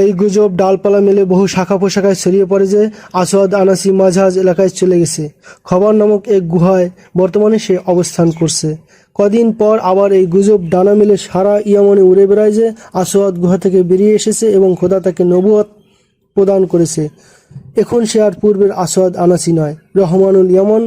এই গুজব ডালপালা মেলে বহু শাখা পোশাখায় ছড়িয়ে পড়ে যে আসওয়াদ আনাসি মাঝহাজ এলাকায় চলে গেছে। খবর নামক এক গুহায় বর্তমানে সে অবস্থান করছে। কদিন পর আবার এই গুজব ডানা মেলে সারা ইয়ামনে উড়ে বেড়ায় যে আসওয়াদ গুহা থেকে বেরিয়ে এসেছে এবং খোদা তাকে নবুয়ত প্রদান করেছে। এখন সে আর পূর্বের আসওয়াদ আনাসি নয়। রহমানুল ইয়ামান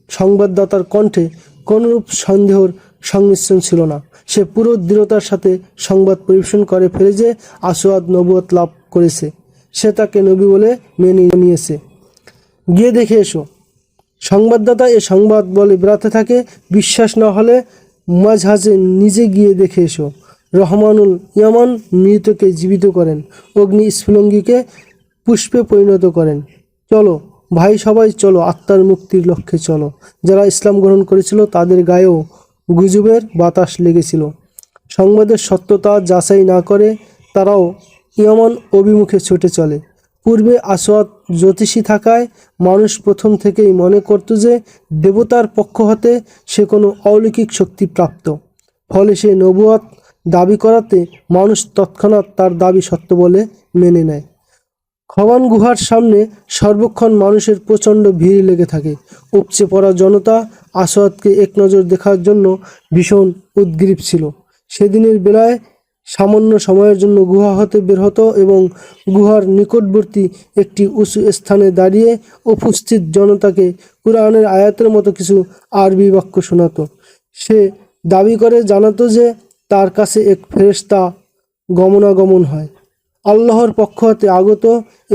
সংবাদদাতার কণ্ঠে কোনরূপ সন্দেহর সংমিশ্রণ ছিল না। সে পুরো দৃঢ়তার সাথে সংবাদ পরিবেশন করে ফেলে যে আসওয়াদ নবুয়ত লাভ করেছে। সে তাকে নবী বলে মেনে নিয়েছে। গিয়ে দেখে এসো। সংবাদদাতা এ সংবাদ বলে বেড়াতে থাকে। বিশ্বাস না হলে মাঝহাজে নিজে গিয়ে দেখে এসো। রহমানুল ইয়ামান মৃতকে জীবিত করেন, অগ্নি স্ফুলঙ্গীকে পুষ্পে পরিণত করেন। চলো ভাই, সবাই চলো, আত্মার মুক্তির লক্ষ্যে চলো। যারা ইসলাম গ্রহণ করেছিল তাদের গায়েও গুজবের বাতাস লেগেছিল। সংবাদের সত্যতা যাচাই না করে তারাও ইয়ামান অভিমুখে ছুটে চলে। পূর্বে আসওয়াদ জ্যোতিষী থাকায় মানুষ প্রথম থেকেই মনে করত যে দেবতার পক্ষ হতে সে কোনো অলৌকিক শক্তি প্রাপ্ত। ফলে সে নবুয়ত দাবি করাতে মানুষ তৎক্ষণাৎ তার দাবি সত্য বলে মেনে নেয়। খবান গুহার সামনে সর্বক্ষণ মানুষের প্রচণ্ড ভিড় লেগে থাকে। উপচে পড়া জনতা আসওয়াদকে এক নজর দেখার জন্য ভীষণ উদ্গ্রীব ছিল। সেদিনের বেলায় সামান্য সময়ের জন্য গুহা হতে বের হতো এবং গুহার নিকটবর্তী একটি উঁচু স্থানে দাঁড়িয়ে উপস্থিত জনতাকে কুরআনের আয়াতের মতো কিছু আরবি বাক্য শোনাতো। সে দাবি করে জানাতো যে তার কাছে এক ফেরেশতা গমনাগমন হয়। আল্লাহর পক্ষ হতে আগত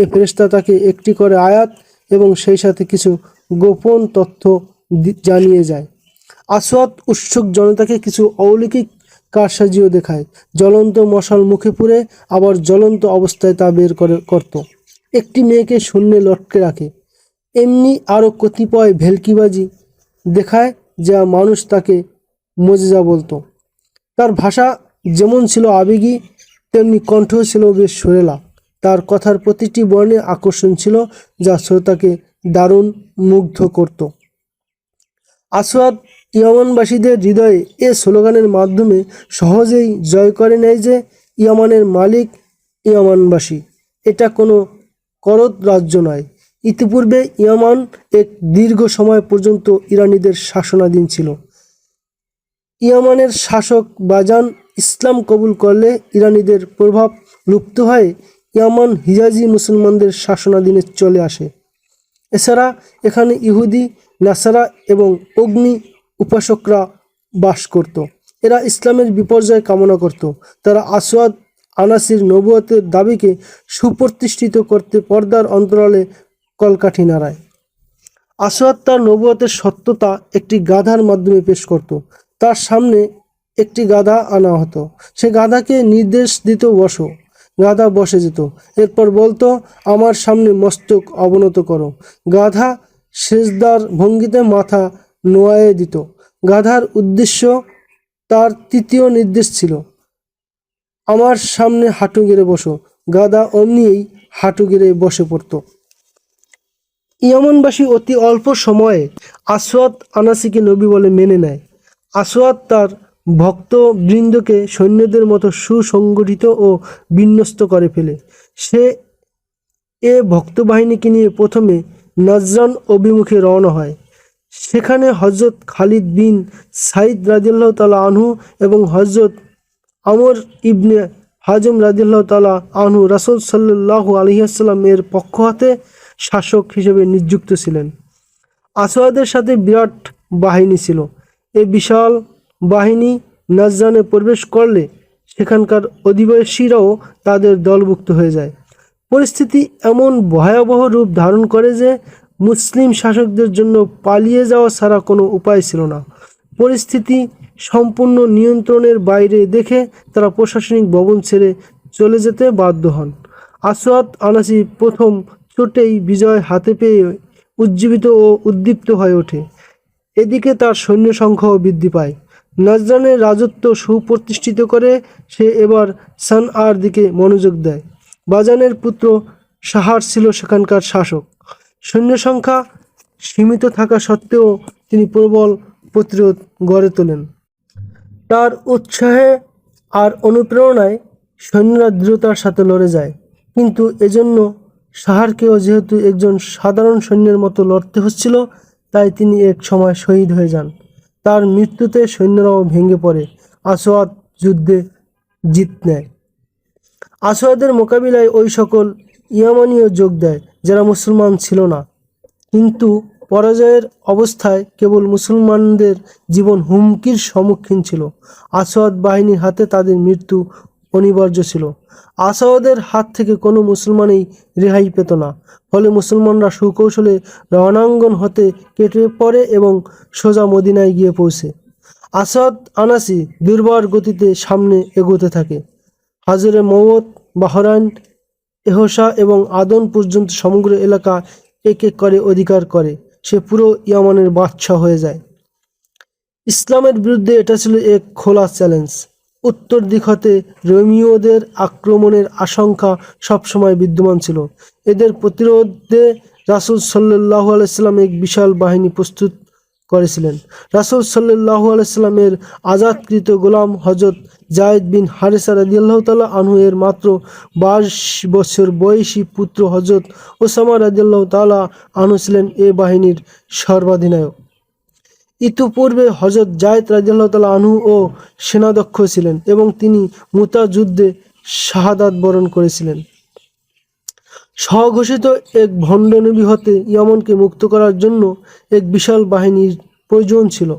এ ফেরেশতা তাকে একটি করে আয়াত এবং সেই সাথে কিছু গোপন তথ্য জানিয়ে যায়। আসওয়াদ উৎসুক জনতাকে কিছু অলৌকিক কারসাজিও দেখায়। জ্বলন্ত মশাল মুখে পুরে আবার জ্বলন্ত অবস্থায় তা বের করত। একটি মেয়েকে শূন্যে লটকে রাখে। এমনি আরও কতিপয় ভেলকিবাজি দেখায় যা মানুষ তাকে মজেজা বলতো। তার ভাষা যেমন ছিল আবেগী, তেমনি কণ্ঠও ছিল বেশ সুরেলা। তার কথার প্রতিটি বর্ণে আকর্ষণ ছিল যা শ্রোতাকে দারুণ মুগ্ধ করত। আসওয়াদ ইয়ামানবাসীদের হৃদয়ে এ স্লোগানের মাধ্যমে সহজেই জয় করে নেয় যে ইয়ামানের মালিক ইয়ামানবাসী। এটা কোনো করদ রাজ্য নয়। ইতিপূর্বে ইয়ামান এক দীর্ঘ সময় পর্যন্ত ইরানিদের শাসনাধীন ছিল। ইয়ামানের শাসক বাজান ইসলাম কবুল করলে ইরানিদের প্রভাব লুপ্ত হয়ে ইয়ামান হিজাজি মুসলমানদের শাসনাধীনে চলে আসে। এছাড়া এখানে ইহুদি, নাসারা এবং অগ্নি উপাসকরা বাস করত। এরা ইসলামের বিপর্যয় কামনা করত। তারা আসওয়াদ আনাসির নবুয়তের দাবিকে সুপ্রতিষ্ঠিত করতে পর্দার অন্তরালে কলকাঠি নাড়ায়। আসওয়াদ তার নবুয়তের সত্যতা একটি গাধার মাধ্যমে পেশ করত। তার সামনে একটি গাধা আনা হতো। সে গাধাকে নির্দেশ দিত, বসো। গাধা বসে যেত। এরপর বলতো, আমার সামনে মস্তক অবনত করো। গাধা সেজদার ভঙ্গিতে মাথা নোয়ায়ে দিত। গাধার উদ্দেশ্য তার তৃতীয় নির্দেশ ছিল, আমার সামনে হাঁটু গেড়ে বসো। গাধা অমনিই হাঁটু গেড়ে বসে পড়ত। ইয়ামানবাসী অতি অল্প সময়ে আসওয়াদ আনাসিকে নবী বলে মেনে নেয়। আসওয়াদ তার ভক্তবৃন্দকে সৈন্যদের মতো সুসংগঠিত ও বিন্যস্ত করে ফেলে। সে এ ভক্তবাহিনীকে নিয়ে প্রথমে নাজরান অভিমুখে রওনা হয়। সেখানে হযরত খালিদ বিন সাইদ রাদিয়াল্লাহু তাআলা আনহু এবং হযরত আমর ইবনে হাজম রাদিয়াল্লাহু তাআলা আনহু রাসূল সাল্লাল্লাহু আলাইহি ওয়াসাল্লাম এর পক্ষ হতে শাসক হিসেবে নিযুক্ত ছিলেন। আসওয়াদের সাথে বিরাট বাহিনী ছিল। এই বিশাল বাহিনী নাজরানে প্রবেশ করলে সেখানকার অধিবাসীরাও তাদের দলভুক্ত হয়ে যায়। পরিস্থিতি এমন ভয়াবহ রূপ ধারণ করে যে মুসলিম শাসকদের জন্য পালিয়ে যাওয়া ছাড়া কোনো উপায় ছিল না। পরিস্থিতি সম্পূর্ণ নিয়ন্ত্রণের বাইরে দেখে তারা প্রশাসনিক ভবন ছেড়ে চলে যেতে বাধ্য হন। আসওয়াদ আনাসি প্রথম চোটেই বিজয় হাতে পেয়ে উজ্জীবিত ও উদ্দীপ্ত হয়ে ওঠে। এদিকে তার সৈন্য সংখ্যাও বৃদ্ধি পায়। নাজরানের রাজত্ব সুপ্রতিষ্ঠিত করে সে এবার সানআর দিকে মনোযোগ দেয়। বাজানের পুত্র সাহার ছিল সেখানকার শাসক। সৈন্য সংখ্যা সীমিত থাকা সত্ত্বেও তিনি প্রবল প্রতিরোধ গড়ে তোলেন। তার উৎসাহে আর অনুপ্রেরণায় সৈন্যরা দৃঢ়তার সাথে লড়ে যায়। কিন্তু এজন্য সাহারকেও যেহেতু একজন সাধারণ সৈন্যের মতো লড়তে হচ্ছিল, তাই তিনি এক সময় শহীদ হয়ে যান। তার মৃত্যুতে সৈন্যরাও ভেঙে পড়ে। আসওয়াদ যুদ্ধে জিত নেয়। আসওয়াদের মোকাবিলায় ওই সকল ইয়ামানীয় যোগ দেয় যারা মুসলমান ছিল না। কিন্তু পরাজয়ের অবস্থায় কেবল মুসলমানদের জীবন হুমকির সম্মুখীন ছিল। আসওয়াদ বাহিনীর হাতে তাদের মৃত্যু অনিবার্য ছিল। আসওয়াদের হাত থেকে কোনো মুসলমানই রেহাই পেত না। ফলে মুসলমানরা সুকৌশলে রণাঙ্গন হতে কেটে পড়ে এবং সোজা মদিনায় গিয়ে পৌঁছে। আসওয়াদ আনাসি দুর্বার গতিতে সামনে এগোতে থাকে। হাজরে মওত, বাহরাইন, এহসা এবং আদন পর্যন্ত সমগ্র এলাকা এক এক করে অধিকার করে। সে পুরো ইয়ামানের বাদশাহ হয়ে যায়। ইসলামের বিরুদ্ধে এটা ছিল এক খোলা চ্যালেঞ্জ। উত্তর দিক হতে রোমীয়দের আক্রমণের আশঙ্কা সবসময় বিদ্যমান ছিল। এদের প্রতিরোধে রাসূল সাল্লাল্লাহু আলাইহি সাল্লাম এক বিশাল বাহিনী প্রস্তুত করেছিলেন। রাসূল সাল্লাল্লাহু আলাইহি সাল্লামের আজাদকৃত গোলাম হযরত যায়েদ বিন হারেসা রাদিয়াল্লাহু তাআলা আনহু এর মাত্র 22 বছর বয়সী পুত্র হযরত ওসামা রাদিয়াল্লাহু তাআলা আনহু ছিলেন এ বাহিনীর সর্বাধিনায়ক। ইতিপূর্বে হযরত যায়েদ রাদিয়াল্লাহু তাআলা আনহু ও সেনাধ্যক্ষ ছিলেন এবং তিনি মুতা যুদ্ধে শাহাদাত বরণ করেছিলেন। স্বঘোষিত এক ভণ্ড নবী হতে ইয়ামনকে মুক্ত করার জন্য এক বিশাল বাহিনীর প্রয়োজন ছিল।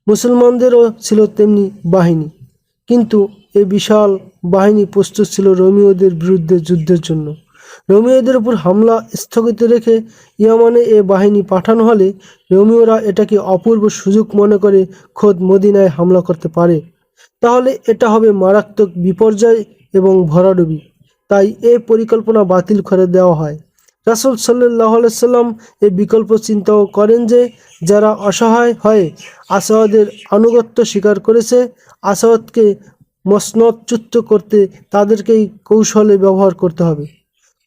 মুসলমানদেরও ছিল তেমনি বাহিনী, কিন্তু এই বিশাল বাহিনী প্রস্তুত ছিল রোমীয়দের বিরুদ্ধে যুদ্ধের জন্য। রোমীয়দের উপর হামলা স্থগিত রেখে ইয়ামানে এ বাহিনী পাঠানো হলে রোমীয়রা এটাকে অপূর্ব সুযোগ মনে করে খোদ মদিনায় হামলা করতে পারে। তাহলে এটা হবে মারাত্মক বিপর্যয় এবং ভরাডুবি। তাই এ পরিকল্পনা বাতিল করে দেওয়া হয়। রাসূল সাল্লাল্লাহু আলাইহি সাল্লাম এই বিকল্প চিন্তাও করেন যে যারা অসহায় হয়ে আসওয়াদের আনুগত্য স্বীকার করেছে, আসওয়াদকে মসনদচ্যুত করতে তাদেরকেই কৌশলে ব্যবহার করতে হবে।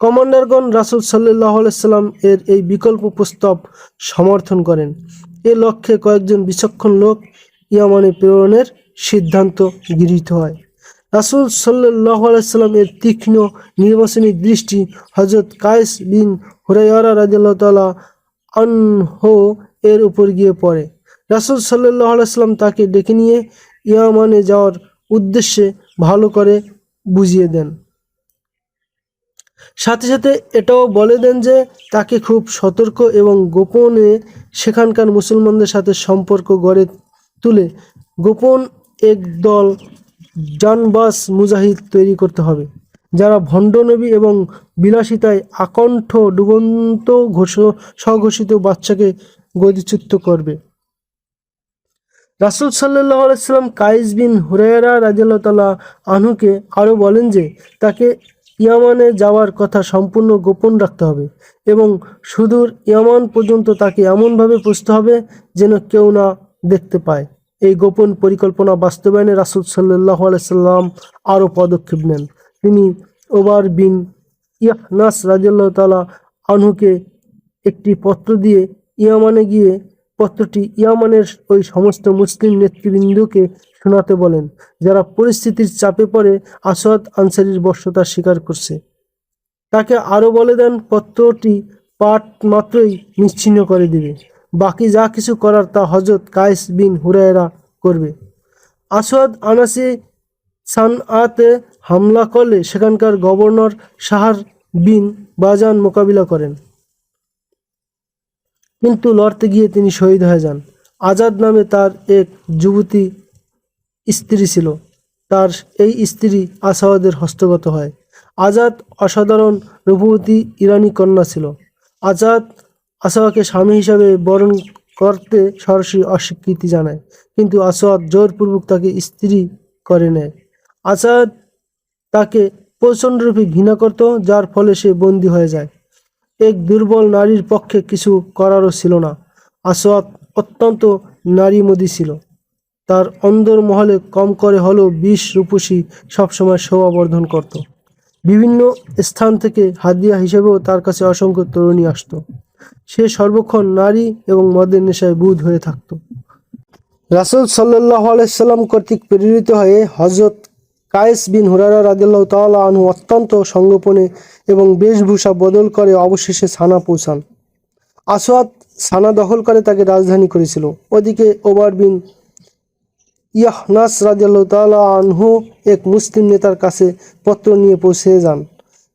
কমান্ডারগণ রাসূল সাল্লাল্লাহু আলাইহি সাল্লাম এর এই বিকল্প প্রস্তাব সমর্থন করেন। এ লক্ষ্যে কয়েকজন বিচক্ষণ লোক ইয়ামানে প্রেরণের সিদ্ধান্ত গৃহীত হয়। রাসূল সাল্লাল্লাহু আলাইহি সাল্লাম এর তীক্ষ্ণ নির্বাচনী দৃষ্টি হযরত কায়েস বিন হুরায়রা রাদিয়াল্লাহু তাআলা আনহু এর উপর গিয়ে পড়ে। রাসূল সাল্লাল্লাহু আলাইহি সাল্লাম তাকে ডেকে নিয়ে ইয়ামানে যাওয়ার উদ্দেশ্যে ভালো করে বুঝিয়ে দেন। সাথে সাথে এটাও বলে দেন যে তাকে খুব সতর্ক এবং গোপনে সেখানকার মুসলমানদের সাথে সম্পর্ক গড়ে তুলে গোপন এক দল জানবাজ মুজাহিদ তৈরি করতে হবে, যারা ভণ্ড নবী এবং বিলাসিতায় আকণ্ঠ ডুবন্ত স্বঘোষিত বাচ্চাকে গদিচ্যুত করবে। রাসূল সাল্লাল্লাহু আলাইহি সাল্লাম কায়েস বিন হুরায়রা রাদিয়াল্লাহু তাআলা আনহুকে আরও বলেন যে তাকে ইয়ামানে যাওয়ার কথা সম্পূর্ণ গোপন রাখতে হবে এবং সুদূর ইয়ামান পর্যন্ত তাকে এমনভাবে পৌঁছতে হবে যেন কেউ না দেখতে পায়। এই গোপন পরিকল্পনা বাস্তবায়নে রাসূল সাল্লাল্লাহু আলাইহি সাল্লাম আরও পদক্ষেপ নেন। তিনি ওমর বিন ইয়াহনাস রাদিয়াল্লাহু তাআলা আনহুকে একটি পত্র দিয়ে ইয়ামানে গিয়ে পত্রটি ইয়ামানের ওই সমস্ত মুসলিম নেতৃবৃন্দকে শোনাতে বলেন যারা পরিস্থিতির চাপে পড়ে আসওয়াদ আনসারীর বশ্যতা স্বীকার করছে। তাকে আরও বলে দেন পত্রটি পাঠ মাত্রই নিশ্চিহ্ন করে দিবে, বাকি যা কিছু করার তা হযরত কায়েস বিন হুরায়রা করবে। আসওয়াদ আনাসি সানআতে হামলা করলে সেখানকার গভর্নর সাহার বিন বাজান মোকাবিলা করেন, কিন্তু লড়তে গিয়ে তিনি শহীদ হয়ে যান। আজাদ নামে তার এক যুবতী স্ত্রী ছিল। তার এই স্ত্রী আসওয়াদের হস্তগত হয়। আজাদ অসাধারণ রূপবতী ইরানি কন্যা ছিল। আজাদ আসওয়াদকে স্বামী হিসাবে বরণ করতে সরাসরি অস্বীকৃতি জানায়, কিন্তু আসওয়াদ জোরপূর্বক তাকে স্ত্রী করে নেয়। আজাদ তাকে প্রচণ্ডরূপে ঘৃণা করত, যার ফলে সে বন্দী হয়ে যায়। এক দুর্বল নারীর পক্ষে কিছু করারও ছিল না। আসওয়াদ অত্যন্ত নারীমদী ছিল। তার অন্দরমহলে কম করে হলেও 20 রূপসী সবসময় শোভাবর্ধন করত। বিভিন্ন স্থান থেকে হাদিয়া হিসেবেও তার কাছে অসংখ্য তরুণী আসত। সে সর্বক্ষণ নারী এবং মদের নেশায় বুঁদ হয়ে থাকত। রাসূল সাল্লাল্লাহু আলাইহি সাল্লাম কর্তৃক প্রেরিত হয়ে হযরত কায়েস বিন হুরায়রা রাদিয়াল্লাহু তাআলা আনহু অত্যন্ত সংগোপনে এবং বেশভূষা বদল করে অবশেষে সানা পৌঁছান। আসওয়াদ সানা দখল করে তাকে রাজধানী করেছিল। ওদিকে ওমর বিন ইয়াহনাস রাদিয়াল্লাহু তাআলা আনহু এক মুসলিম নেতার কাছে পত্র নিয়ে পৌঁছে যান।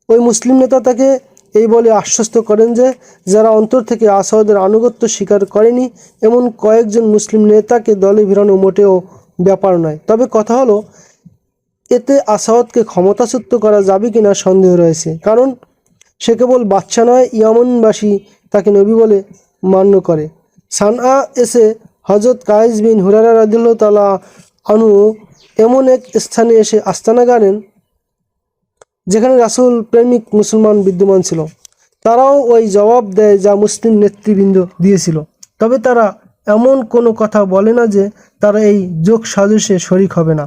ওই মুসলিম নেতা তাকে এই বলে আশ্বস্ত করেন যে যারা অন্তর থেকে আসওয়াদের আনুগত্য স্বীকার করেনি এমন কয়েকজন মুসলিম নেতাকে দলে ভিড়ানো মোটেও ব্যাপার নয়। তবে কথা হলো এতে আসওয়াদকে ক্ষমতাচ্যুত করা যাবে কিনা সন্দেহ রয়েছে, কারণ সে কেবল বাচ্চা নয়, ইয়ামনবাসী তাকে নবী বলে মান্য করে। সানআ এসে হযরত কায়েস বিন হুরায়রা রাদিয়াল্লাহু তাআলা আনহু এমন এক স্থানে এসে আস্তানা গাড়েন যেখানে রাসূল প্রেমিক মুসলমান বিদ্যমান ছিল। তারাও ওই জবাব দেয় যা মুসলিম নেতৃবৃন্দ দিয়েছিল, তবে তারা এমন কোনো কথা বলে না যে তারা এই যোগ সাজসে শরিক হবে না।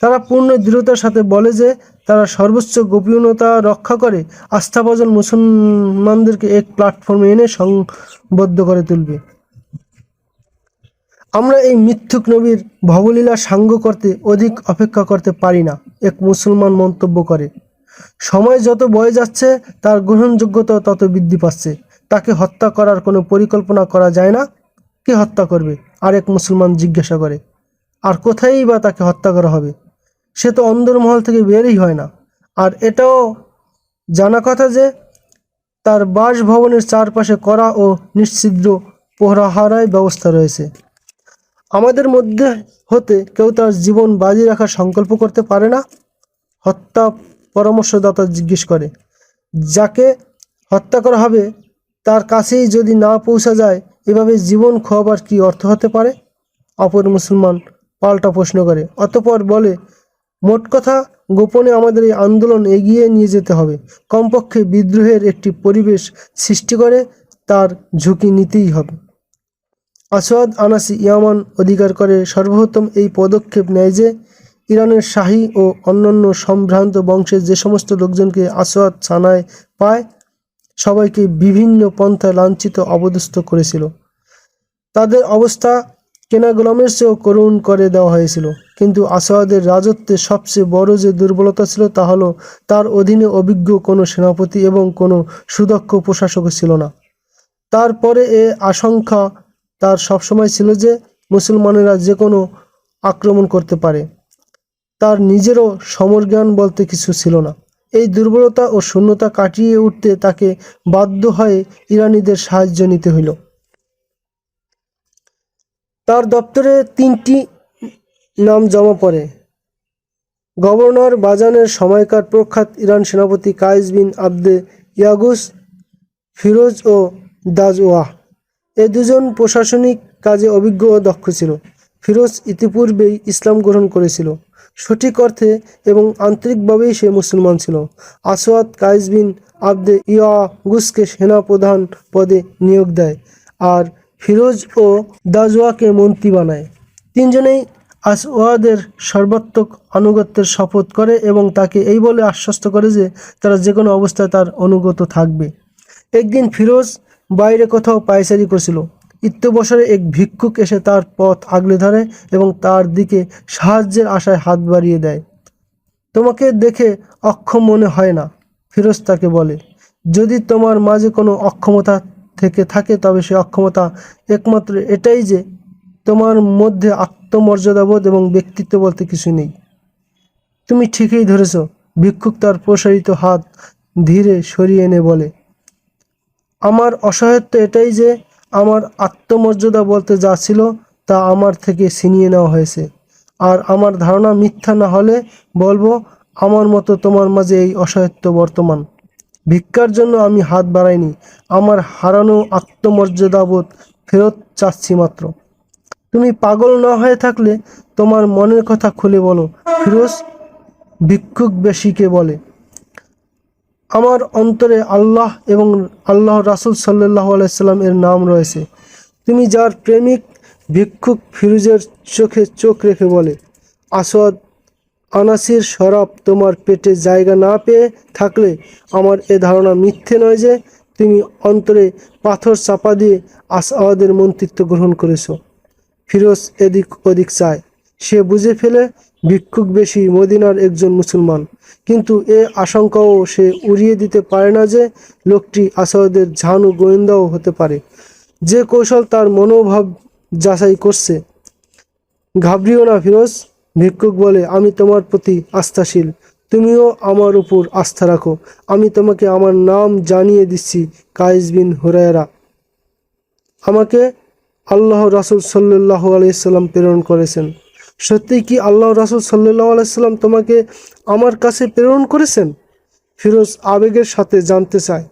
তারা পূর্ণ দৃঢ়তার সাথে বলে যে তারা সর্বোচ্চ গোপনীয়তা রক্ষা করে আস্থাভাজন মুসলমানদেরকে এক প্ল্যাটফর্মে এনে সংবদ্ধ করে তুলবে। আমরা এই মিথ্যুক নবীর ভবলীলা সাঙ্গ করতে অধিক অপেক্ষা করতে পারি না, এক মুসলমান মন্তব্য করে। সময় যত বয়ে যাচ্ছে তার গ্রহণযোগ্যতা তত বৃদ্ধি পাচ্ছে। তাকে হত্যা করার কোনো পরিকল্পনা করা যায় না। কে হত্যা করবে? আরেক মুসলমান জিজ্ঞাসা করে। আর কোথায়ই বা তাকে হত্যা করা হবে? সে তো অন্দরমহল থেকে বেরই হয় না। আর এটাও জানা কথা যে তার বাসভবনের চারপাশে কড়া ও নিশ্ছিদ্র প্রহরার ব্যবস্থা রয়েছে। আমাদের মধ্যে হতে কেউ তার জীবন বাজি রাখার সংকল্প করতে পারে না? হত্যা পরামর্শদাতা জিজ্ঞেস করে। যাকে হত্যা করা হবে তার কাছেই যদি না পৌঁছা যায়, এভাবে জীবন খোয়াবার কি অর্থ হতে পারে? অপর মুসলমান পাল্টা প্রশ্ন করে। অতঃপর বলে, মোট কথা গোপনে আমাদের এই আন্দোলন এগিয়ে নিয়ে যেতে হবে। কমপক্ষে বিদ্রোহের একটি পরিবেশ সৃষ্টি করে তার ঝুঁকি নিতেই হবে। আসওয়াদ আনাসি ইয়ামান অধিকার করে সর্বপ্রথম এই পদক্ষেপ নেয় যে ইরানের শাহী ও অন্যান্য সম্ভ্রান্ত বংশের যে সমস্ত লোকজনকে আসওয়াদ সানায় পায় সবাইকে বিভিন্ন পন্থায় লাঞ্ছিত অপদস্থ করেছিল। তাদের অবস্থা কেনা গোলামের চেয়েও করুণ করে দেওয়া হয়েছিল। কিন্তু আসওয়াদের রাজত্বের সবচেয়ে বড় যে দুর্বলতা ছিল তা হলো তার অধীনে অভিজ্ঞ কোনো সেনাপতি এবং কোনো সুদক্ষ প্রশাসক ছিল না। তারপরে এ আশঙ্কা তার সবসময় ছিল যে মুসলমানেরা যে কোনো আক্রমণ করতে পারে। তার নিজেরও সমরজ্ঞান বলতে কিছু ছিল না। এই দুর্বলতা ও শূন্যতা কাটিয়ে উঠতে তাকে বাধ্য হয়ে ইরানিদের সাহায্য নিতে হইল। তার দপ্তরে 3টি নাম জমা পড়ে। গভর্নর বাজানের সময়কার প্রখ্যাত ইরান সেনাপতি কায়েস বিন আবদে ইয়াগুস, ফিরোজ ও দাজওয়াহ। এ দুজন প্রশাসনিক কাজে অভিজ্ঞ ও দক্ষ ছিল। ফিরোজ ইতিপূর্বেই ইসলাম গ্রহণ করেছিল। সঠিক অর্থে এবং আন্তরিকভাবেই সে মুসলমান ছিল। আসওয়াদ কায়েস বিন আবদে ইয়াগুসকে সেনা প্রধান পদে নিয়োগ দেয় আর ফিরোজ ও দাজওয়াকে মন্ত্রী বানায়। তিনজনেই আসওয়াদের সর্বাত্মক আনুগত্যের শপথ করে এবং তাকে এই বলে আশ্বস্ত করে যে তারা যে কোনো অবস্থায় তার অনুগত থাকবে। একদিন ফিরোজ বাইরে কোথাও পায়চারি করছিল। ইত্যবসরে এক ভিক্ষুক এসে তার পথ আগলে ধরে এবং তার দিকে সাহায্যের আশায় হাত বাড়িয়ে দেয়। তোমাকে দেখে অক্ষম মনে হয় না, ফিরোজ তাকে বলে। যদি তোমার মাঝে কোনো অক্ষমতা থেকে থাকে তবে সে অক্ষমতা একমাত্র এটাই যে তোমার মধ্যে আত্মমর্যাদাবোধ এবং ব্যক্তিত্ব বলতে কিছু নেই। তুমি ঠিকই ধরেছ। ভিক্ষুক তার প্রসারিত হাত ধীরে সরিয়ে এনে বলে, আমার অসহায়ত্ব এটাই যে আমার আত্মমর্যাদা বলতে যা ছিল তা আমার থেকে ছিনিয়ে নেওয়া হয়েছে। আর আমার ধারণা মিথ্যা না হলে বলবো আমার মতো তোমার মাঝে এই অসহায়ত্ব বর্তমান। ভিক্ষার জন্য আমি হাত বাড়াইনি, আমার হারানো আত্মমর্যাদাবোধ ফেরত চাচ্ছি মাত্র। তুমি পাগল না হয়ে থাকলে তোমার মনের কথা খুলে বলো, ফিরোজ ভিক্ষুক বেশিকে বলে। আমার অন্তরে আল্লাহ এবং আল্লাহ রাসূল সাল্লাল্লাহু আলাইহি সাল্লাম এর নাম রয়েছে। তুমি যার প্রেমিক? ভিক্ষুক ফিরোজের চোখে চোখ রেখে বলে, আসওয়াদ আনাসির শরাব তোমার পেটে জায়গা না পেয়ে থাকলে আমার এ ধারণা মিথ্যে নয় যে তুমি অন্তরে পাথর চাপা দিয়ে আসওয়াদের মন্ত্রিত্ব গ্রহণ করেছ। ফিরোজ এদিক ওদিক চায়। সে বুঝে ফেলে ভিক্ষুক বেশি মদিনার একজন মুসলমান, কিন্তু এ আশঙ্কাও সে উড়িয়ে দিতে পারে না যে লোকটি আসাদের ঝানু গোয়েন্দাও হতে পারে, যে কৌশল তার মনোভাব যাচাই করছে। ঘাবড়িও না ফিরোজ, ভিক্ষুক বলে, আমি তোমার প্রতি আস্থাশীল, তুমিও আমার উপর আস্থা রাখো। আমি তোমাকে আমার নাম জানিয়ে দিচ্ছি, কায়েস বিন হুরায়রা। আমাকে আল্লাহ রাসূল সাল্লাল্লাহু আলাইহি সাল্লাম প্রেরণ করেছেন। সত্যি কি আল্লাহ রাসূল সাল্লাল্লাহু আলাইহি সাল্লাম তোমাকে আমার কাছে প্রেরণ করেছেন? ফিরোজ আবেগের সাথে জানতে চায়।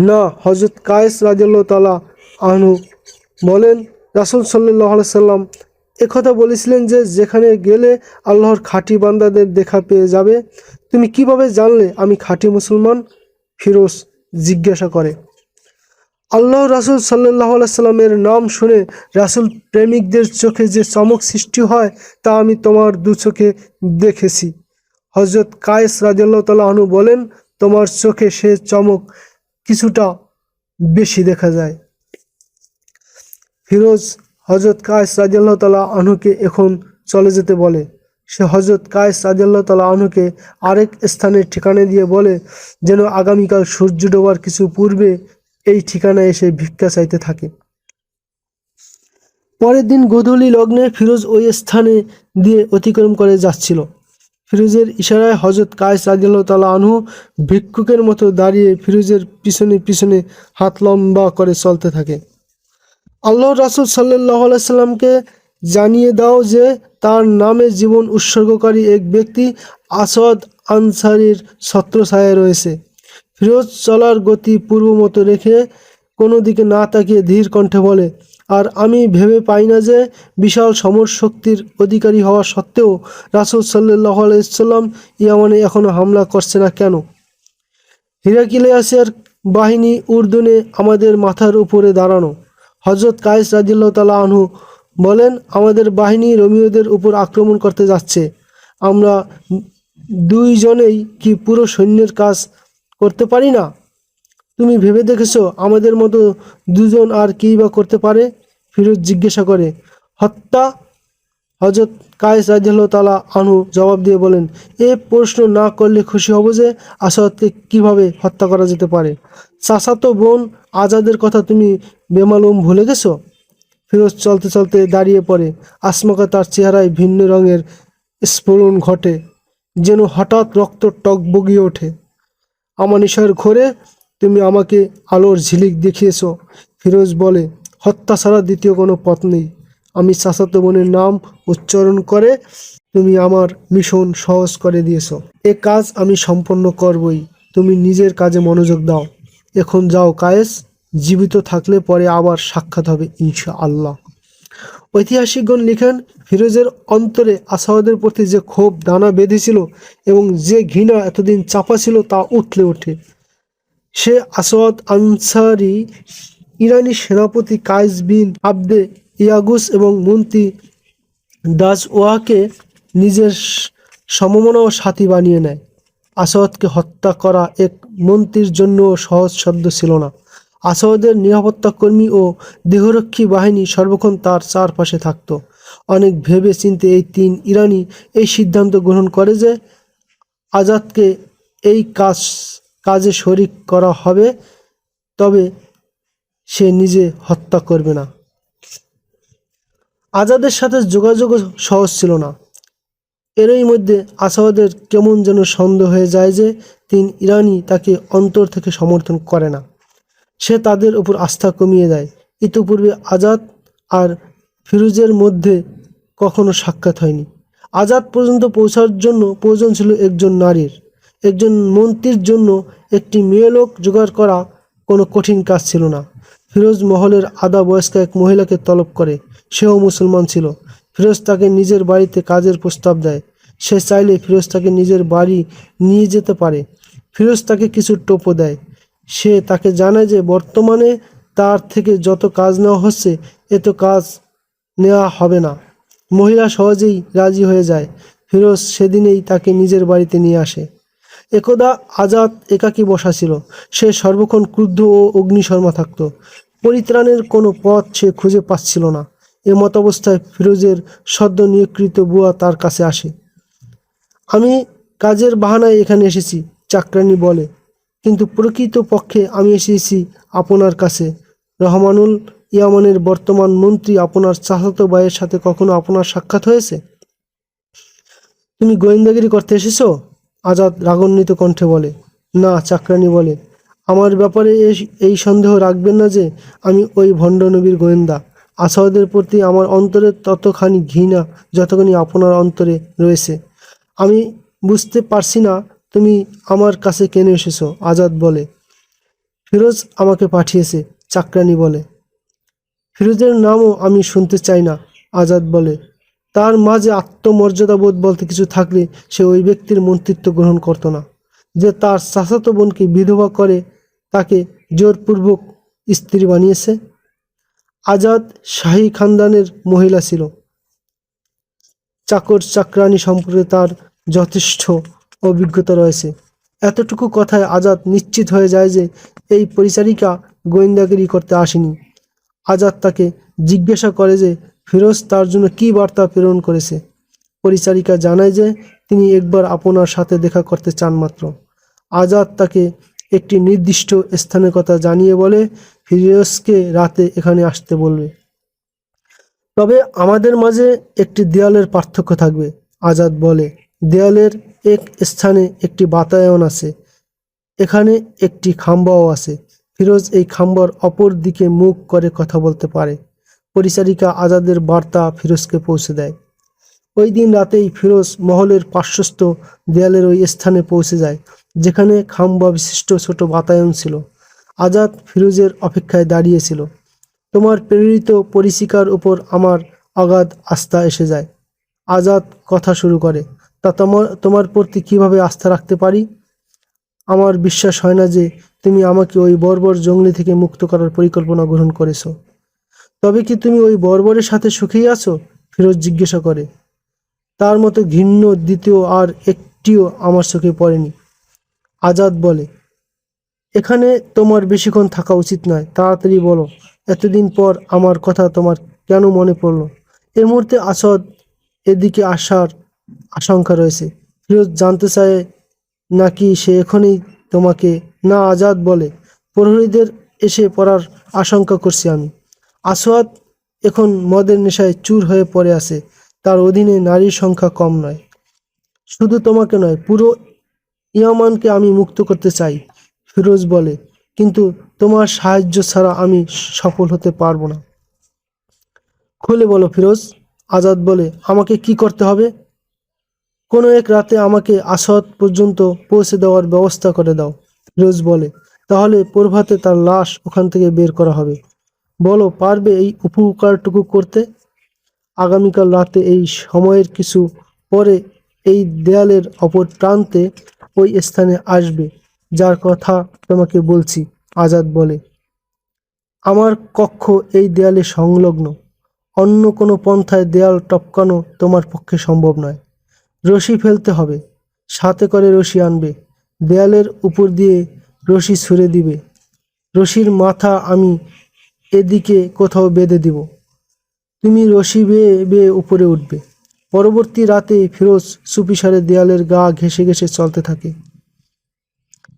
না, হযরত কায়েস রাদিয়াল্লাহু তাআলা আনহু বলেন, রাসূল সাল্লাল্লাহু আলাইহি সাল্লাম একথা বলেছিলেন যে যেখানে গেলে আল্লাহর খাঁটি বান্দাদের দেখা পেয়ে যাবে। তুমি কিভাবে জানলে আমি খাঁটি মুসলমান? ফিরোজ জিজ্ঞাসা করে। আল্লাহ রাসূল সাল্লাল্লাহু আলাইহি সাল্লামের নাম শুনে রাসূল প্রেমিকদের চোখে যে চমক সৃষ্টি হয় তা আমি তোমার দু চোখে দেখেছি। হযরত কায়েস রাদিয়াল্লাহু তাআলা আনহু বলেন, তোমার চোখে সে চমক কিছুটা বেশি দেখা যায়। ফিরোজ হযরত কায়েস রাদিয়াল্লাহু তাআলা আনহুকে এখন চলে যেতে বলে। সে হযরত কায়েস রাদিয়াল্লাহু তাআলা আনহুকে আরেক স্থানের ঠিকানা দিয়ে বলে যেন আগামীকাল সূর্য ডোবার কিছু পূর্বে এই ঠিকানায় এসে ভিক্ষা চাইতে থাকে। পরের দিন গোধূলি লগ্নে ফিরোজ ওই স্থানে দিয়ে অতিক্রম করে যাচ্ছিল। ফিরোজের ইশারায় হযরত কায়েস রাদিয়াল্লাহু তাআলা আনহু ভিক্ষুকের মতো দাঁড়িয়ে ফিরোজের পিছনে পিছনে হাত লম্বা করে চলতে থাকে। আল্লাহ রাসূল সাল্লাল্লাহু আলাইহি সাল্লামকে জানিয়ে দাও যে তার নামে জীবন উৎসর্গকারী এক ব্যক্তি আসাদ আনসারীর ছত্রছায়ায় রয়েছে। ফিরোজ চলার গতি পূর্ব মতো রেখে কোনো দিকে না তাকিয়ে ধীর কণ্ঠে বলে, আর আমি ভেবে পাই না যে বিশাল সমর শক্তির অধিকারী হওয়া সত্ত্বেও রাসূল সাল্লাল্লাহু আলাইহি সাল্লাম ইয়ামানে এখনো হামলা করছে না কেন? হিরাক্লিয়াসের বাহিনী উর্দুনে আমাদের মাথার উপরে দাঁড়ানো। হযরত কায়েস রাদিয়াল্লাহু তাআলা আনহু বলেন, আমাদের বাহিনী রোমীয়দের উপর আক্রমণ করতে যাচ্ছে। আমরা দুইজনেই কি পুরো সৈন্যের কাজ করতে পারি না? তুমি ভেবে দেখেছো আমাদের মতো দুজন আর কী বা করতে পারে? ফিরোজ জিজ্ঞাসা করে। হত্যা? হযরত কায়েস রাদিয়াল্লাহু তাআলা আনহু জবাব দিয়ে বলেন, এ প্রশ্ন না করলে খুশি হব যে আসাদকে কিভাবে হত্যা করা যেতে পারে। চাচাতো বোন আজাদের কথা তুমি বেমালুম ভুলে গেছো? ফিরোজ চলতে চলতে দাঁড়িয়ে পড়ে। আচমকা তার চেহারায় ভিন্ন রঙের স্ফুরণ ঘটে, যেন হঠাৎ রক্ত টগবগিয়ে ওঠে। আমানিশার ঘোরে তুমি আমাকে আলোর ঝিলিক দেখিয়েছ। ফিরোজ বলে, হত্যা ছাড়া দ্বিতীয় কোনো পথ নেই। আমি চাচাতো বোনের নাম উচ্চারণ করে তুমি আমার মিশন সহজ করে দিয়েছ। এ কাজ আমি সম্পন্ন করবই। তুমি নিজের কাজে মনোযোগ দাও। এখন যাও কায়েস, জীবিত থাকলে পরে আবার সাক্ষাৎ হবে ইনশাআল্লাহ। ঐতিহাসিকগণ লিখেন, ফিরোজের অন্তরে আসাদের প্রতি যে ক্ষোভ দানা বেঁধেছিল এবং যে ঘৃণা এতদিন চাপা ছিল তা উথলে ওঠে। সে আসাদ আনসারী, ইরানি সেনাপতি কায়েস বিন আবদে ইয়াগুস এবং মন্ত্রী দাজওয়াকে নিজের সমমনা ও সাথী বানিয়ে নেয়। আসাদকে হত্যা করা এক মন্ত্রীর জন্য সহজসাধ্য ছিল না। আসাদের নিরাপত্তাকর্মী ও দেহরক্ষী বাহিনী সর্বক্ষণ তার চারপাশে থাকত। অনেক ভেবে চিন্তে এই তিন ইরানি এই সিদ্ধান্ত গ্রহণ করে যে আজাদকে এই কাজে শরিক করা হবে, তবে সে নিজে হত্যা করবে না। আজাদের সাথে যোগাযোগ সহজ ছিল না। এরই মধ্যে আসাদের কেমন যেন সন্দেহ হয়ে যায় যে তিন ইরানি তাকে অন্তর থেকে সমর্থন করে না। সে তাদের উপর আস্থা কমিয়ে দেয়। ইতিপূর্বে আজাদ আর ফিরোজের মধ্যে কখনো সাক্ষাৎ হয়নি। আজাদ পর্যন্ত পৌঁছার জন্য প্রয়োজন ছিল একজন নারীর। একজন মন্ত্রীর জন্য একটি মেয়ে লোক জোগাড় করা কোনো কঠিন কাজ ছিল না। ফিরোজ মহলের আধা বয়স্ক এক মহিলাকে তলব করে। সেও মুসলমান ছিল। ফিরোজ তাকে নিজের বাড়িতে কাজের প্রস্তাব দেয়। সে চাইলে ফিরোজ তাকে নিজের বাড়ি নিয়ে যেতে পারে। ফিরোজ তাকে কিছু টোপও দেয়। সে তাকে জানায় যে বর্তমানে তার থেকে যত কাজ নেওয়া হচ্ছে এত কাজ নেওয়া হবে না। মহিলা সহজেই রাজি হয়ে যায়। ফিরোজ সেদিনেই তাকে নিজের বাড়িতে নিয়ে আসে। একদা আজাদ একাকী বসা ছিল। সে সর্বক্ষণ ক্রুদ্ধ ও অগ্নিশর্মা থাকত। পরিত্রাণের কোনো পথ সে খুঁজে পাচ্ছিল না। মতাবস্থায় ফিরোজের সদ্য নিয়োগকৃত বুয়া তার কাছে আসে। আমি কাজের বাহানায় এখানে এসেছি, চাকরানী বলে, কিন্তু প্রকৃত পক্ষে আমি এসেছি আপনার কাছে। রহমানুল ইয়ামানের বর্তমান মন্ত্রী আপনার চাচাতো ভাইয়ের সাথে কখনো আপনার সাক্ষাৎ হয়েছে? তুমি গোয়েন্দাগিরি করতে এসেছো? আজাদ রাগান্বিত কণ্ঠে বলে। না, চাকরানী বলে। আমার ব্যাপারে এই সন্দেহ রাখবেন না যে আমি ওই ভণ্ড নবীর গোয়েন্দা। আসাদের প্রতি আমার অন্তরে ততখানি ঘৃণা যতখানি আপনার অন্তরে রয়েছে। আমি বুঝতে পারছি না তুমি আমার কাছে কেন এসেছো, আজাদ বলে। ফিরোজ আমাকে পাঠিয়েছে, চাকরানী বলে। ফিরোজের নামও আমি শুনতে চাই না, আজাদ বলে। তার মাঝে আত্মমর্যাদাবোধ বলতে কিছু থাকলে সে ওই ব্যক্তির মন্ত্রিত্ব গ্রহণ করত না। যে তার চাচাতো বোনকে বিধবা করে তাকে জোরপূর্বক স্ত্রী বানিয়েছে। আজাদ শাহী খানদানের মহিলা ছিল। চাকর চাকরানী সম্পর্কে তার যথেষ্ট অভিজ্ঞতা রয়েছে। এতটুকু কথায় আজাদ নিশ্চিত হয়ে যায় যে এই পরিচারিকা গোয়েন্দাগিরি করতে আসেনি। আজাদ তাকে জিজ্ঞাসা করে যে ফিরোজ তার জন্য কী বার্তা প্রেরণ করেছে। পরিচারিকা জানায় যে তিনি একবার আপনার সাথে দেখা করতে চান মাত্র। আজাদ তাকে একটি নির্দিষ্ট স্থানের কথা জানিয়ে বলে ফিরোজকে রাতে এখানে আসতে বলবে। তবে আমাদের মাঝে একটি দেয়ালের পার্থক্য থাকবে, আজাদ বলে। দেয়ালের এক স্থানে একটি বাতায়ন আছে, এখানে একটি খাম্বাও আছে। ফিরোজ এই খাম্বার অপর দিকে মুখ করে কথা বলতে পারে। পরিচারিকা আজাদের বার্তা ফিরোজকে পৌঁছে দেয়। ওই দিন রাতেই ফিরোজ মহলের পার্শ্বস্থ দেয়ালের ওই স্থানে পৌঁছে যায় যেখানে খাম্বা বিশিষ্ট ছোট বাতায়ন ছিল। আজাদ ফিরোজের অপেক্ষায় দাঁড়িয়েছিল। তোমার প্রেরিত পরিচিকার উপর আমার অগাধ আস্থা এসে যায়, আজাদ কথা শুরু করে। তা তোমার প্রতি কিভাবে আস্থা রাখতে পারি? আমার বিশ্বাস হয় না যে তুমি আমাকে ওই বর্বর জঙ্গলি থেকে মুক্ত করার পরিকল্পনা গ্রহণ করেছো। তবে কি তুমি ওই বর্বরের সাথে সুখেই আছো? ফিরোজ জিজ্ঞাসা করে। তার মতো ঘৃণ্য দ্বিতীয় আর একটিও আমার চোখে পড়েনি, আজাদ বলে। এখানে তোমার বেশিক্ষণ থাকা উচিত নয়, তাড়াতাড়ি বলো, এতদিন পর আমার কথা তোমার কেন মনে পড়ল? এই মুহূর্তে আসাদ এদিকে আসার আশঙ্কা রয়েছে। ফিরোজ জানতে চায় নাকি সে এখনই তোমাকে। না, আজাদ বলে, প্রহরীদের এসে পড়ার আশঙ্কা করছি আমি। আসাদ এখন মদের নেশায় চুর হয়ে পড়ে আছে। তার অধীনে নারীর সংখ্যা কম নয়। শুধু তোমাকে নয়, পুরো ইয়ামানকে আমি মুক্ত করতে চাই, ফিরোজ বলে। কিন্তু তোমার সাহায্য ছাড়া আমি সফল হতে পারবো না। খুলে বলো ফিরোজ, আজাদ বলে। আমাকে কি করতে হবে? কোনো এক রাতে আমাকে আসাদ পর্যন্ত পৌঁছে দেওয়ার ব্যবস্থা করে দাও, ফিরোজ বলে। তাহলে প্রভাতে তার লাশ ওখান থেকে বের করা হবে। বলো, পারবে এই উপকারটুকু করতে? আগামীকাল রাতে এই সময়ের কিছু পরে এই দেয়ালের অপর প্রান্তে ওই স্থানে আসবে যার কথা তোমাকে বলছি, আজাদ বলে। আমার কক্ষ এই দেয়ালে সংলগ্ন। অন্য কোনো পন্থায় দেয়াল টপকানো তোমার পক্ষে সম্ভব নয়। রশি ফেলতে হবে, সাথে করে রশি আনবে। দেয়ালের উপর দিয়ে রশি ছুঁড়ে দিবে। রশির মাথা আমি এদিকে কোথাও বেঁধে দিব। তুমি রশি বেয়ে বেয়ে উপরে উঠবে। পরবর্তী রাতে ফিরোজ চুপিসারে দেয়ালের গা ঘেঁষে ঘেঁষে চলতে থাকে।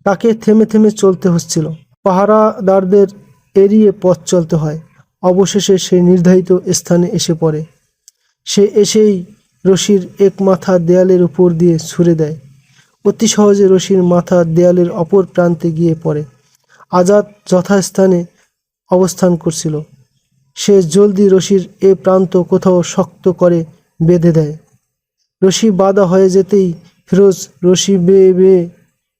তাকে থেমে থেমে চলতে হচ্ছিল। পাহারাদারদের এড়িয়ে পথ চলতে হয়। অবশেষে সে নির্ধারিত স্থানে এসে পড়ে। সে এসেই রশির এক মাথা দেয়ালের উপর দিয়ে ছুঁড়ে দেয়। অতি সহজে রশির মাথা দেয়ালের অপর প্রান্তে গিয়ে পড়ে। আজাদ যথাস্থানে অবস্থান করছিল। সে জলদি রশির এ প্রান্ত কোথাও শক্ত করে বেঁধে দেয়। রশি বাঁধা হয়ে যেতেই ফিরোজ রশি বেয়ে বেয়ে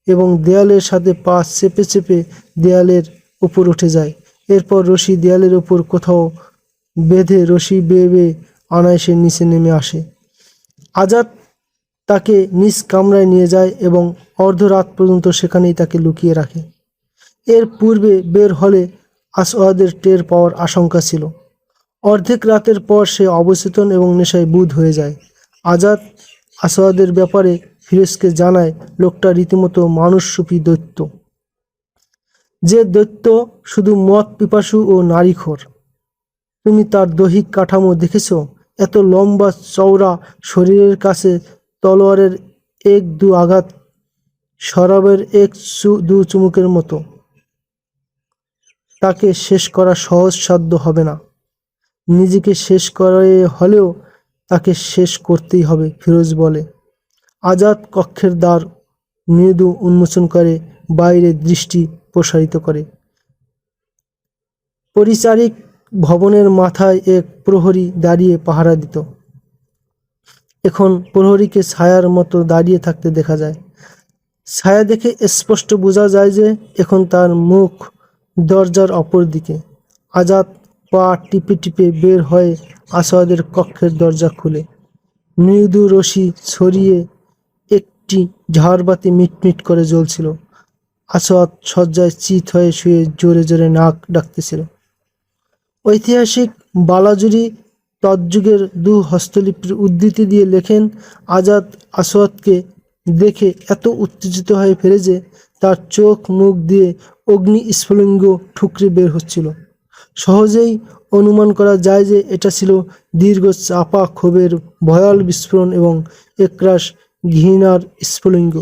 এবং দেয়ালের সাথে পা চেপে চেপে দেয়ালের উপর উঠে যায়। এরপর রশি দেয়ালের উপর কোথাও বেঁধে রশি বেয়ে বেয়ে অনায়াসে নিচে নেমে আসে। আজাদ তাকে নিজ কামরায় নিয়ে যায় এবং অর্ধরাত পর্যন্ত সেখানেই তাকে লুকিয়ে রাখে। এর পূর্বে বের হলে আসওয়াদের টের পাওয়ার আশঙ্কা ছিল। অর্ধেক রাতের পর সে অবচেতন এবং নেশায় বুঁদ হয়ে যায়। আজাদ আসওয়াদের ব্যাপারে ফিরোজকে জানায় লোকটা রীতিমতো মানুষরূপী দৈত্য। যে দৈত্য শুধু মদ পিপাসু ও নারীখোর। তুমি তার দৈহিক কাঠামো দেখেছ? এত লম্বা চওড়া শরীরের কাছে তলোয়ারের এক দু আঘাত শরাবের দু চুমুকের মতো। তাকে শেষ করা সহজসাধ্য হবে না। নিজেকে শেষ করে হলেও তাকে শেষ করতেই হবে, ফিরোজ বলে। আজাদ কক্ষের দ্বার মৃদু উন্মোচন করে বাইরে দৃষ্টি প্রসারিত করে। পরিচারিক ভবনের মাথায় এক প্রহরী দাঁড়িয়ে পাহারা দিত। এখন প্রহরীকে ছায়ার মতো দাঁড়িয়ে থাকতে দেখা যায়। ছায়া দেখে স্পষ্ট বোঝা যায় যে এখন তার মুখ দরজার অপর দিকে। আজাদ পা টিপে টিপে বের হয়ে আসাদের কক্ষের দরজা খুলে। মৃদু রশি ছড়িয়ে একটি ঝাড়বাতি মিটমিট করে জ্বলছিল। আসাদ শয্যায় চিত হয়ে শুয়ে জোরে জোরে নাক ডাকতেছিল। ঐতিহাসিক বালাজুরি তৎযুগের দু হস্তলিপির উদ্ধৃতি দিয়ে লেখেন, আজাদ আসওয়াদকে দেখে এত উত্তেজিত হয়ে ফেলে যে তার চোখ মুখ দিয়ে অগ্নি স্ফুলিঙ্গ ঠুকরে বের হচ্ছিল। সহজেই অনুমান করা যায় যে এটা ছিল দীর্ঘ চাপা ক্ষোভের ভয়াল বিস্ফোরণ এবং একরাশ ঘৃণার স্ফুলিঙ্গ।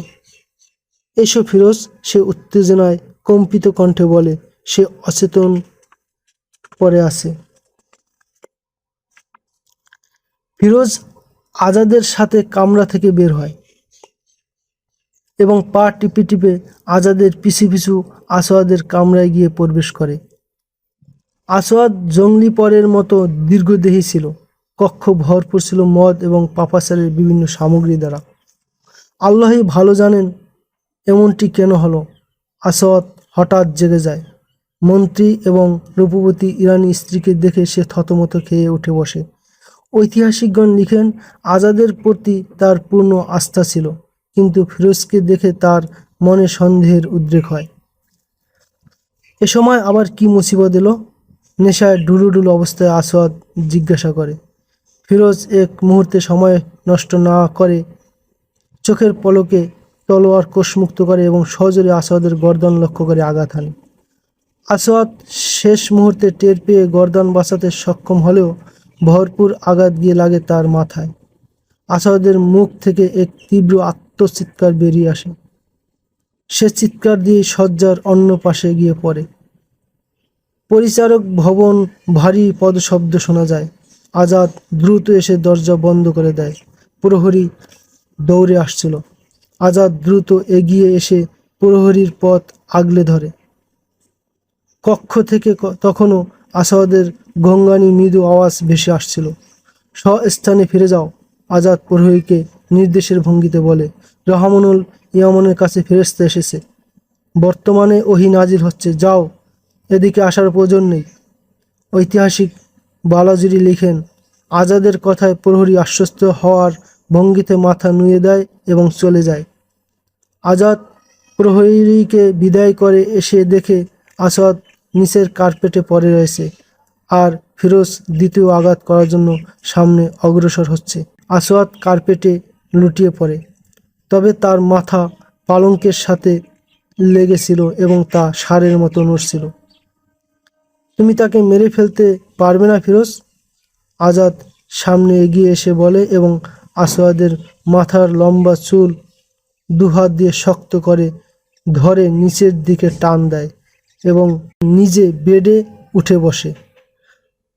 এসো ফিরোজ, সে উত্তেজনায় কম্পিত কণ্ঠে বলে। সে অচেতন পড়ে আছে। ফিরোজ আজাদের সাথে কামরা থেকে বের হয় এবং পা টিপে টিপে আজাদের পিছু পিছু আসওয়াদের কামরায় গিয়ে প্রবেশ করে। আসওয়াদ জঙ্গলি পরের মতো দীর্ঘদেহী ছিল। কক্ষ ভরপুর ছিল মদ এবং পাপাচারের বিভিন্ন সামগ্রী দ্বারা। আল্লাহই ভালো জানেন এমনটি কেন হলো। আসওয়াদ হঠাৎ জেগে যায়। মন্ত্রী এবং রূপবতী ইরানি স্ত্রীকে দেখে সে থতমত খেয়ে উঠে বসে। ঐতিহাসিকগণ লিখেন, আজাদের প্রতি তার পূর্ণ আস্থা ছিল, কিন্তু ফিরোজকে দেখে তার মনে সন্দেহের উদ্রেক হয়। এ সময় আবার কি মুসিবত এলো? নেশায় ঢুলুঢুলু অবস্থায় আসওয়াদ জিজ্ঞাসা করে। ফিরোজ এক মুহূর্তে সময় নষ্ট না করে চোখের পলকে তলোয়ার কোষমুক্ত করে এবং সজোরে আসওয়াদের গর্দন লক্ষ্য করে আঘাত হানে। আসওয়াদ শেষ মুহূর্তে টের পেয়ে গর্দন বাঁচাতে সক্ষম হলেও ভরপুর আঘাত গিয়ে লাগে তার মাথায়। আসওয়াদের মুখ থেকে এক তীব্র আত্মচিৎকার বেরিয়ে আসে। সে চিৎকার দিয়ে শয্যার অন্য পাশে গিয়ে পড়ে। পরিচারক ভবন ভারী পদশব্দ শোনা যায়। আজাদ দ্রুত এসে দরজা বন্ধ করে দেয়। প্রহরী দৌড়ে আসছিল। আজাদ দ্রুত এগিয়ে এসে প্রহরীর পথ আগলে ধরে। কক্ষ থেকে তখনও আসওয়াদের গঙ্গানি মৃদু আওয়াজ ভেসে আসছিল। স্বস্থানে ফিরে যাও, আজাদ প্রহরীকে নির্দেশের ভঙ্গিতে বলে। রহমানুল ইয়ামনের কাছে ফেরেশতা এসেছে। বর্তমানে ওহী নাজিল হচ্ছে, যাও, এদিকে আসার প্রয়োজন নেই। ঐতিহাসিক বালাজুরি লিখেন, আজাদের কথায় প্রহরী আশ্বস্ত হওয়ার ভঙ্গিতে মাথা নুয়ে দেয় এবং চলে যায়। আজাদ প্রহরীকে বিদায় করে এসে দেখে আসওয়াদ নিচের কার্পেটে পড়ে রয়েছে আর ফিরোজ দ্বিতীয় আঘাত করার জন্য সামনে অগ্রসর হচ্ছে। আসওয়াদ কার্পেটে লুটিয়ে পড়ে, তবে তার মাথা পালঙ্কের সাথে লেগেছিল এবং তা ষাঁড়ের মতো নড়ছিল। তুমি তাকে মেরে ফেলতে পারবে না ফিরোজ? আজাদ সামনে এগিয়ে এসে বলে এবং আসওয়াদের মাথার লম্বা চুল দুহাত দিয়ে শক্ত করে ধরে নিচের দিকে টান দেয় এবং নিজে বেডে উঠে বসে।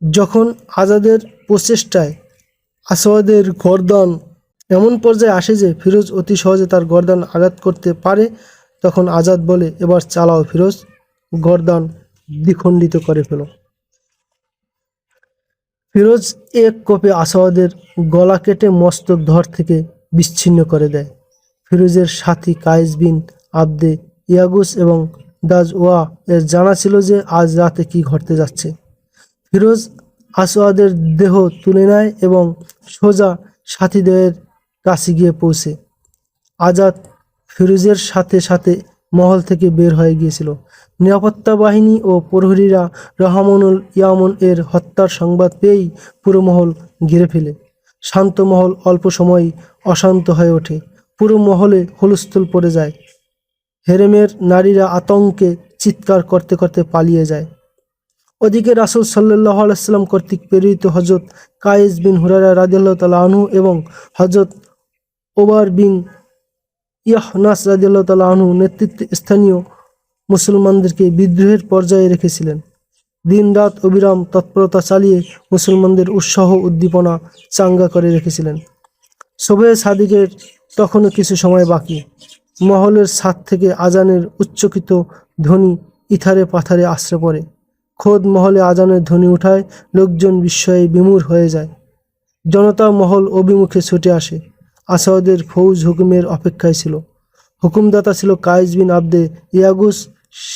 যখন আজাদের প্রচেষ্টায় আসওয়াদের গর্দান এমন পর্যায়ে আসে যে ফিরোজ অতি সহজে তার গর্দান আঘাত করতে পারে, তখন আজাদ বলে, এবার চালাও ফিরোজ, গর্দান দ্বিখণ্ডিত করে ফেলো। ফিরোজ এক কোপে আসওয়াদের গলা কেটে মস্তক ধর থেকে বিচ্ছিন্ন করে দেয়। ফিরোজের সাথী কায়েস বিন আবদে ইয়াগুস এবং দাজওয়া এর জানা ছিল যে আজ রাতে কি ঘটতে যাচ্ছে। ফিরোজ আসওয়াদের দেহ তুলে নেয় এবং সোজা সাথীদের কাছে গিয়ে পৌঁছে। আজাদ ফিরোজের সাথে সাথে মহল থেকে বের হয়ে গিয়েছিল। নিরাপত্তা বাহিনী ও প্রহরীরা রহমানুল ইয়ামন এর হত্যার সংবাদ পেয়েই পুরো মহল ঘিরে ফেলে। শান্ত মহল অল্প সময়ই অশান্ত হয়ে ওঠে। পুরো মহলে হুলস্থুল পড়ে যায়। হেরেমের নারীরা আতঙ্কে চিৎকার করতে করতে পালিয়ে যায়। ওদিকে রাসূল সাল্লাল্লাহু আলাইহি ওয়াসাল্লাম কর্তৃক প্রেরিত হযরত কায়েস বিন হুরায়রা রাদিয়াল্লাহু তাআলা আনহু এবং হযরত ওমর বিন ইয়াহনাস রাদিয়াল্লাহু তাআলা আনহু নেতৃত্বে স্থানীয় মুসলমানদেরকে বিদ্রোহের পর্যায়ে রেখেছিলেন। দিনরাত অবিরাম তৎপরতা চালিয়ে মুসলমানদের উৎসাহ উদ্দীপনা চাঙ্গা করে রেখেছিলেন। শোবে সাদিকের তখনও কিছু সময় বাকি। মহলের ছাদ থেকে আজানের উচ্চকিত ধ্বনি ইথারে পাথারে আশ্রে পড়ে। খোদ মহলে আজানের ধ্বনি উঠায় লোকজন বিস্ময়ে বিমূঢ় হয়ে যায়। জনতা মহল অভিমুখে ছুটে আসে। আসাদের ফৌজ হুকুমের অপেক্ষায় ছিল। হুকুমদাতা ছিল কায়েস বিন আবদে ইয়াগুস,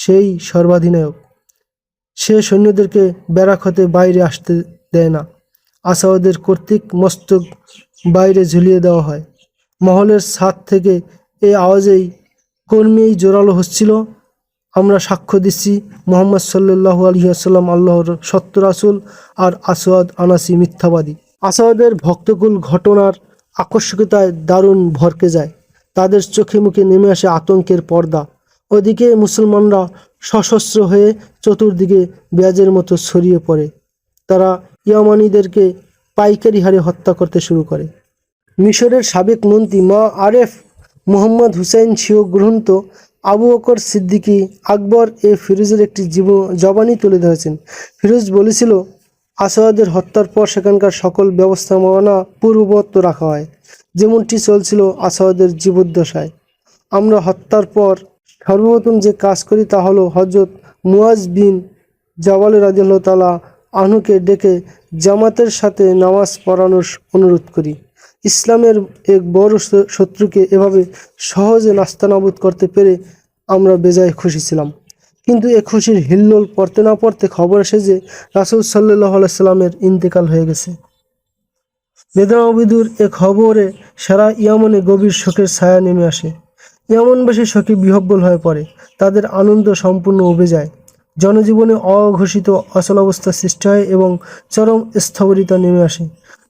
সেই সর্বাধিনায়ক। সে সৈন্যদেরকে ব্যারাক হতে বাইরে আসতে দেয় না। আসাদের কর্তৃক মস্তক বাইরে ঝুলিয়ে দেওয়া হয়। মহলের ছাদ থেকে এই আওয়াজেই কর্মীই জোরালো হচ্ছিল, আমরা সাক্ষ্য দিচ্ছি মুহাম্মদ সাল্লাল্লাহু আলাইহি ওয়াসাল্লাম আল্লাহর সত্য রাসূল আর আসওয়াদ আনাসি মিথ্যাবাদী। আসাদের ভক্তকুল ঘটনার আকস্মিকতায় দারুণ ভরকে যায়। তাদের চোখে মুখে নেমে আসে আতঙ্কের পর্দা। ওদিকে মুসলমানরা সশস্ত্র হয়ে চতুর্দিকে ব্যাজের মতো ছড়িয়ে পড়ে। তারা ইয়ামানিদেরকে পাইকারি হারে হত্যা করতে শুরু করে। মিশরের সাবেক মন্ত্রী মা আরেফ মোহাম্মদ হুসাইন সিও গ্রন্থ আবু বকর সিদ্দিকী আকবর ফিরোজের একটি জবানি তুলে ধরেছেন। ফিরোজ বলেছিল, আসাদের হত্যার পর সেখানকার সকল ব্যবস্থাপনা পূর্ববৎ রাখা হয়, যেমনটি চলছিল আসাদের জীবদ্দশায়। আমরা হত্যার পর সর্বপ্রথম যে কাজ করি তা হলো হযরত মুয়াজ বিন জাবাল রাদিয়াল্লাহু তাআলা আনহুকে ডেকে জামাতের সাথে নামাজ পড়ানোর অনুরোধ করি। ইসলামের এক বড় শত্রুকে এভাবে সহজে নাস্তানাবুদ করতে পেরে আমরা বেজায় খুশি ছিলাম। কিন্তু এ খুশির হিল্লোল পড়তে না পড়তে খবর আসে যে রাসূল সাল্লাল্লাহু আলাইহি সাল্লামের ইন্তেকাল হয়ে গেছে। বেদনাবিধুর এ খবরে সারা ইয়ামনে গভীর শোকের ছায়া নেমে আসে। ইয়ামনবাসী শোকে বিহ্বল হয়ে পড়ে। তাদের আনন্দ সম্পূর্ণ উবে যায়। জনজীবনে অঘোষিত অচলাবস্থা সৃষ্টি হয় এবং চরম স্থবিরতা নেমে আসে।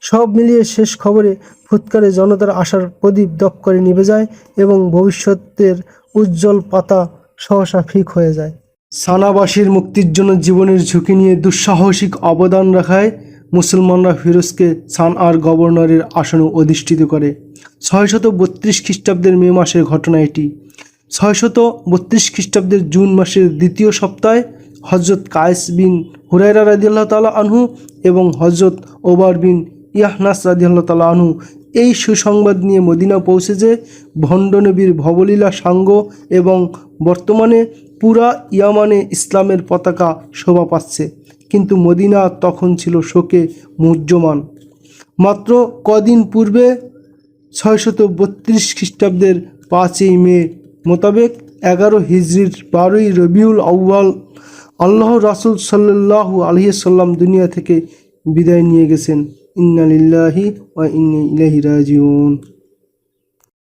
সব মিলিয়ে শেষ খবরে ফুৎকারে জনতার আশার প্রদীপ দপ করে নিভে যায় এবং ভবিষ্যতের উজ্জ্বল পাতা সহসা ফিক হয়ে যায়। সানাবাসীর মুক্তির জন্য জীবনের ঝুঁকি নিয়ে দুঃসাহসিক অবদান রাখায় মুসলমানরা ফিরোজকে সানআর গভর্নরের আসনে অধিষ্ঠিত করে। 632 খ্রিস্টাব্দের মে মাসের ঘটনা এটি। 632 খ্রিস্টাব্দের জুন মাসের দ্বিতীয় সপ্তাহে হযরত কায়েস বিন হুরায়রা রাদিয়াল্লাহু তাআলা আনহু এবং হযরত ওমর বিন ইয়াহনাস রাদিয়াল্লাহু তাআলা আনহু এই সুসংবাদ নিয়ে মদিনা পৌঁছে যে ভণ্ড নবীর ভবলীলা সাঙ্গ এবং বর্তমানে পুরা ইয়ামানে ইসলামের পতাকা শোভা পাচ্ছে। কিন্তু মদিনা তখন ছিল শোকে মুহ্যমান। মাত্র কদিন পূর্বে 632 খ্রিস্টাব্দের 5ই মে মোতাবেক 11 হিজরির 12ই রবিউল আউয়াল আল্লাহর রাসূল সাল্লাল্লাহু আলাইহি সাল্লাম দুনিয়া থেকে বিদায় নিয়ে গেছেন। ইন্না লিল্লাহি ওয়া ইন্না ইলাইহি রাজিউন।